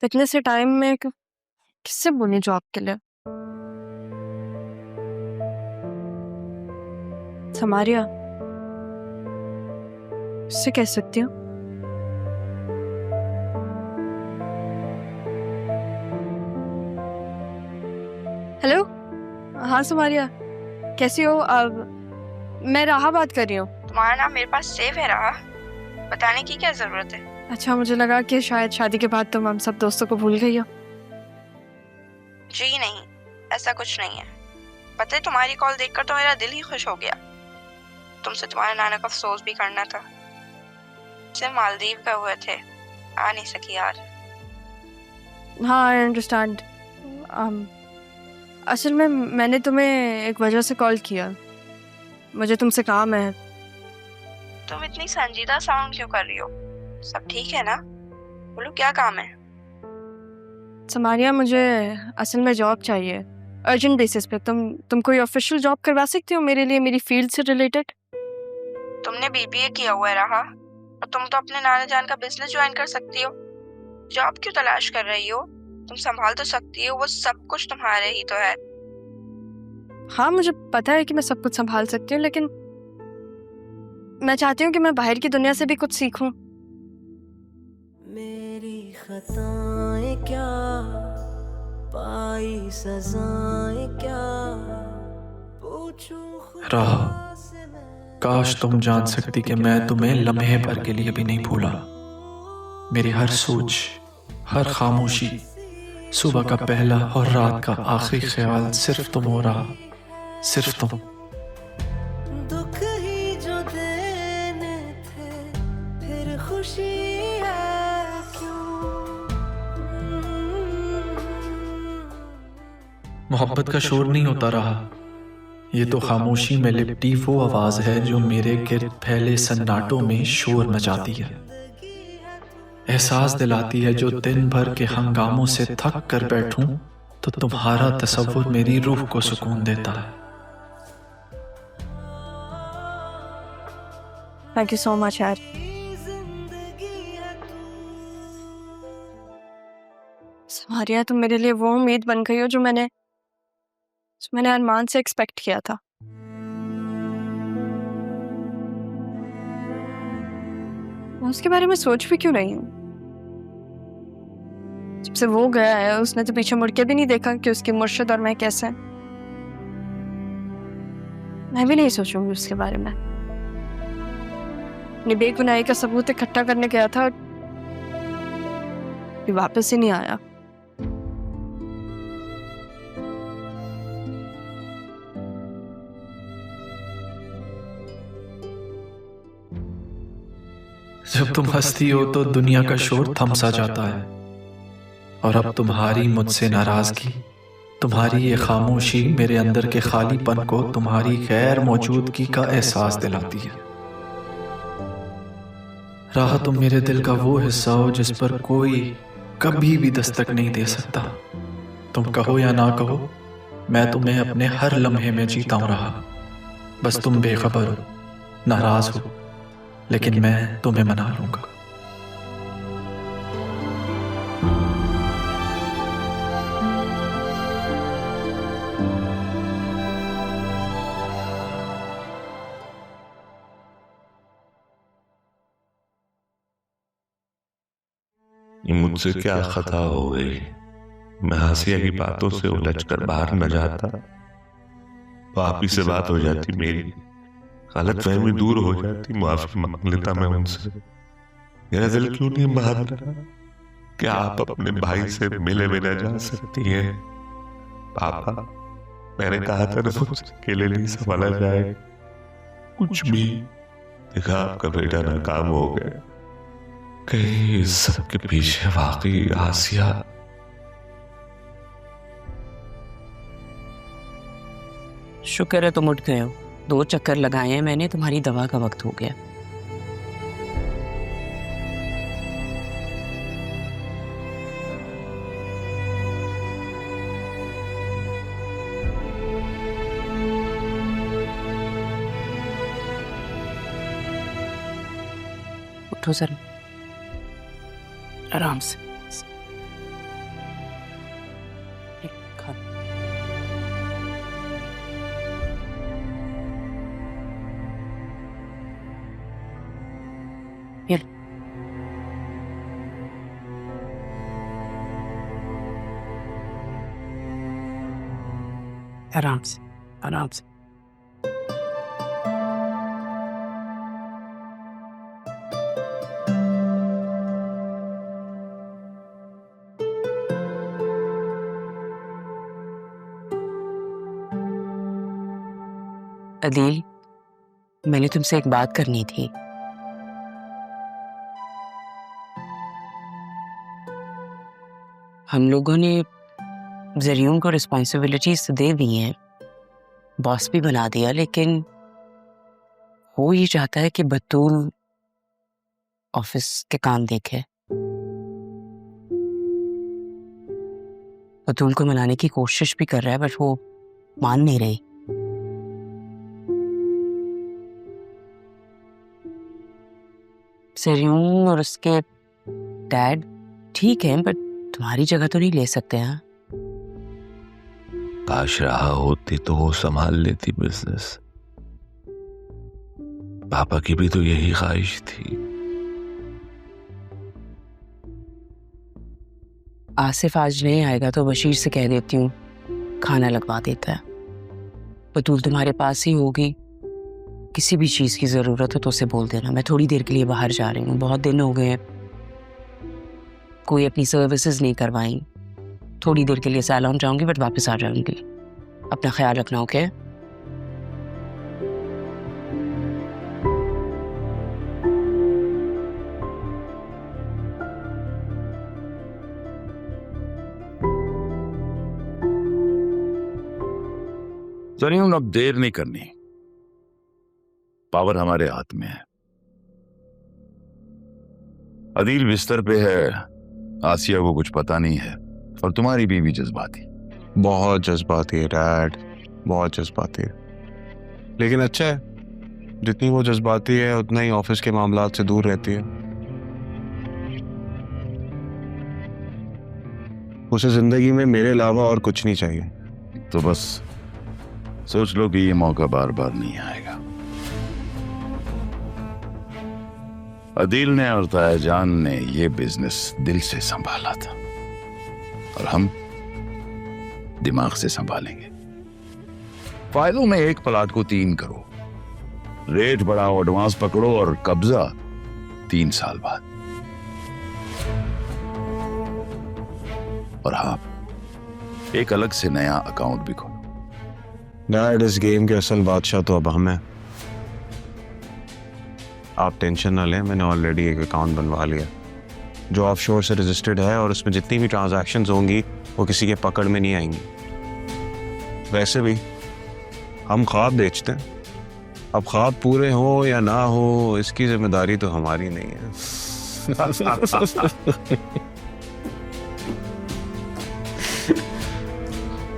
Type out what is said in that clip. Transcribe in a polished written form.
तो इतने से टाइम में किससे बोलूं जॉब के लिए? समारिया, उससे कह सकती हूँ। हेलो, हाँ समारिया, कैसी हो? अब मैं राहा बात कर रही हूँ। तुम्हारा नाम मेरे पास सेव है राहा, बताने की क्या जरूरत है? अच्छा, मुझे लगा कि शायद शादी के बाद तुम हम सब दोस्तों को भूल गई हो। जी नहीं, ऐसा कुछ नहीं है। पता है, तुम्हारी कॉल देखकर तो मेरा दिल ही खुश हो गया। तुमसे तुम्हारे नाना का अफसोस भी करना था। सिर्फ मालदीव गए हुए थे, आ नहीं सकी यार। हाँ, आई अंडरस्टैंड। असल में मैंने तुम्हें एक वजह से कॉल किया। मुझे तुमसे काम है। तुम इतनी संजीदा साउंड क्यों कर रही हो? सब ठीक है ना? बोलो, क्या काम है? समारिया, मुझे असल में जॉब चाहिए, अर्जेंट बेसिस पे। तुम कोई ऑफिशियल जॉब करवा सकती हो मेरे लिए, मेरी फील्ड से रिलेटेड? तुमने बीबीए किया हुआ है राहा, और तुम तो अपने नाना जान का बिजनेस ज्वाइन कर सकती हो। जॉब क्यों तलाश कर रही हो? तुम संभाल तो सकती हो, वो सब कुछ तुम्हारे ही तो है। हाँ, मुझे पता है कि मैं सब कुछ संभाल सकती हूँ, लेकिन मैं चाहती हूँ कि मैं बाहर की दुनिया से भी कुछ सीखूं। मेरी खताएं क्या, पाई सजाएं क्या, पूछूं राह, काश तुम जान सकती कि मैं तुम्हें लम्हे भर के लिए भी नहीं भूला। मेरी हर सोच, हर खामोशी, सुबह का पहला और रात का आखिरी ख्याल सिर्फ तुम हो रहा, सिर्फ तुम। दुख ही जो देने थे, फिर खुशी है क्यों? मोहब्बत का शोर नहीं होता रहा, ये तो खामोशी में लिपटी वो आवाज है जो मेरे गिर्द फैले सन्नाटों में शोर मचाती है, एहसास दिलाती है जो दिन भर के हंगामों से थक कर बैठूं तो तुम्हारा तसव्वुर मेरी रूह को सुकून देता है। थैंक यू सो मच यार। समारिया, तुम मेरे लिए वो उम्मीद बन गई हो जो मैंने अरमान से एक्सपेक्ट किया था। मैं उसके बारे में सोच भी क्यों रही हूँ? जब से वो गया है, उसने तो पीछे मुड़ के भी नहीं देखा कि उसकी मुर्शिद और मैं कैसे हैं। मैं भी नहीं सोचूंगी उसके बारे में। अपनी बेगुनाही का सबूत इकट्ठा करने गया था, फिर वापस ही नहीं आया। जब तुम हंसती हो तो दुनिया का शोर थम सा जाता है, और अब तुम्हारी मुझसे नाराजगी, तुम्हारी ये खामोशी मेरे अंदर के खालीपन को तुम्हारी गैर मौजूदगी का एहसास दिलाती है। राह, तुम मेरे दिल का वो हिस्सा हो जिस पर कोई कभी भी दस्तक नहीं दे सकता। तुम कहो या ना कहो, मैं तुम्हें अपने हर लम्हे में जीता हूं रहा। बस तुम बेखबर हो, नाराज हो, लेकिन मैं तुम्हें मना लूंगा। ये मुझसे क्या खता हो गई? मैं हासिया की बातों से उलझकर बाहर न जाता तो आप ही से बात हो जाती, मेरी गलतफहमी दूर हो जाती, माफी मांग लेता मैं उनसे। मेरा दिल क्यों नहीं मान रहा? क्या आप अपने भाई से मिले बिना जा सकती हैं? पापा, मैंने कहा था ना, मुझसे अकेले नहीं संभाला जाए। कुछ भी देखा, आपका बेटा नाकाम हो गया। कहीं इस सब के पीछे वाकई आसिया? शुक्र है तुम उठ गए हो। 2 चक्कर लगाए हैं मैंने, तुम्हारी दवा का वक्त हो गया। उठो सर, आराम से। ये आराम से, आराम से। अदील, मैंने तुमसे एक बात करनी थी। हम लोगों ने ज़रियून को रिस्पॉन्सिबिलिटीज तो दे दी हैं, बॉस भी बना दिया, लेकिन वो ये चाहता है कि बतूल ऑफिस के काम देखे। बतूल को मनाने की कोशिश भी कर रहा है, बट वो मान नहीं रही। ज़रियून और उसके डैड ठीक है, बट तुम्हारी जगह तो नहीं ले सकते हैं। काश रहा होती तो वो संभाल लेती बिजनेस। पापा की भी तो यही ख्वाहिश थी। आसिफ आज नहीं आएगा तो बशीर से कह देती हूँ खाना लगवा देता है। बतूल तुम्हारे पास ही होगी, किसी भी चीज़ की ज़रूरत हो तो उसे बोल देना। मैं थोड़ी देर के लिए बाहर जा रही हूँ, बहुत दिन हो गए हैं कोई अपनी सर्विसेज नहीं करवाई। थोड़ी देर के लिए सैलून जाऊंगी, बट वापस आ जाऊंगी। अपना ख्याल रखना, ओके? ज़रियून, अब देर नहीं करनी, पावर हमारे हाथ में है। अदील बिस्तर पे है, आसिया को कुछ पता नहीं है, और तुम्हारी बीवी जज्बाती। बहुत जज्बाती है डैड, बहुत जज्बाती है। लेकिन अच्छा है, जितनी वो जज्बाती है उतना ही ऑफिस के मामलात से दूर रहती है। उसे जिंदगी में मेरे अलावा और कुछ नहीं चाहिए। तो बस सोच लो कि ये मौका बार बार नहीं आएगा। अदील ने और तायाजान ने ये बिजनेस दिल से संभाला था, और हम दिमाग से संभालेंगे। फायदों में एक प्लाट को 3 करो, रेट बढ़ाओ, एडवांस पकड़ो, और कब्जा 3 साल बाद। और हाँ, एक अलग से नया अकाउंट भी खोलो। डैड, इस गेम के असल बादशाह तो अब हम हैं। आप टेंशन ना लें, मैंने ऑलरेडी एक अकाउंट बनवा लिया जो ऑफशोर से रजिस्टर्ड है, और उसमें जितनी भी ट्रांजैक्शंस होंगी वो किसी के पकड़ में नहीं आएंगी। वैसे भी हम ख्वाब बेचते हैं, अब ख्वाब पूरे हो या ना हो इसकी जिम्मेदारी तो हमारी नहीं है।